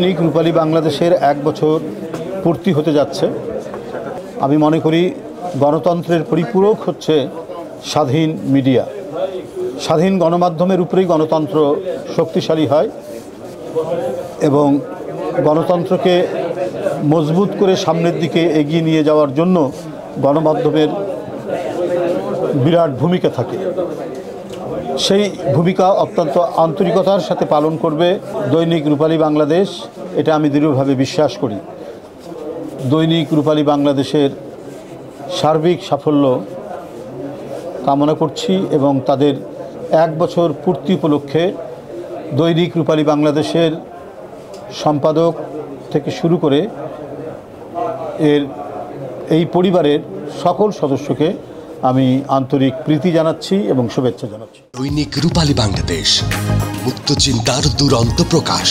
দৈনিক রূপালী বাংলাদেশের 1 বছর পূর্তি হতে যাচ্ছে। আমি মনে করি গণতন্ত্রের পরিপূরক হচ্ছে স্বাধীন মিডিয়া। স্বাধীন গণমাধ্যমের উপরেই গণতন্ত্র শক্তিশালী হয় এবং গণতন্ত্রকে মজবুত করে সামনের দিকে এগিয়ে নিয়ে যাওয়ার জন্য গণমাধ্যমের বিরাট ভূমিকা থাকে। সেই ভূমিকা অত্যন্ত আন্তরিকতার সাথে পালন করবে দৈনিক রূপালী বাংলাদেশ, এটা আমি দৃঢ়ভাবে বিশ্বাস করি। দৈনিক রূপালী বাংলাদেশের সার্বিক সাফল্য কামনা করছি এবং তাদের 1 বছর পূর্তি উপলক্ষে দৈনিক রূপালী বাংলাদেশের সম্পাদক থেকে শুরু করে এই পরিবারের সকল সদস্যকে আমি আন্তরিক প্রীতি জানাচ্ছি এবং শুভেচ্ছা জানাচ্ছি। দৈনিক রূপালী বাংলাদেশ, মুক্ত চিন্তার দুরন্ত প্রকাশ।